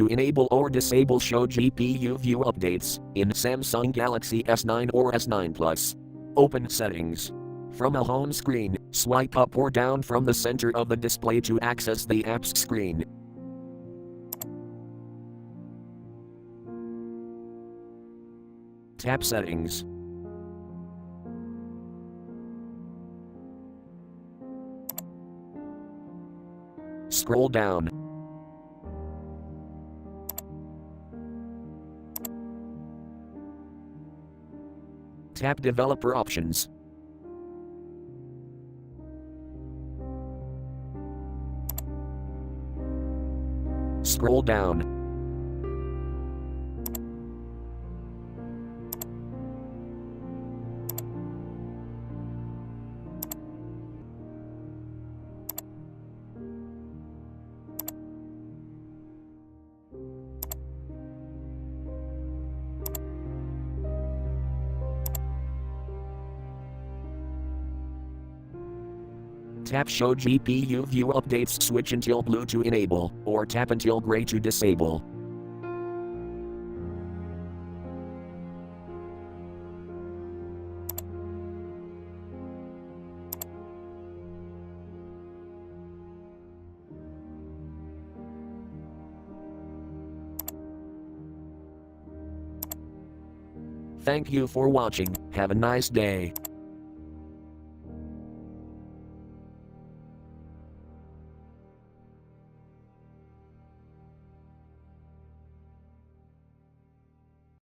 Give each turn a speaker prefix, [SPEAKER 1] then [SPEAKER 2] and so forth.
[SPEAKER 1] To enable or disable show GPU view updates in Samsung Galaxy S9 or S9 Plus. Open Settings. From a home screen, swipe up or down from the center of the display to access the apps screen. Tap Settings. Scroll down. Tap Developer Options. Scroll down. Tap Show GPU View Updates, switch until blue to enable, or tap until gray to disable. Thank you for watching. Have a nice day.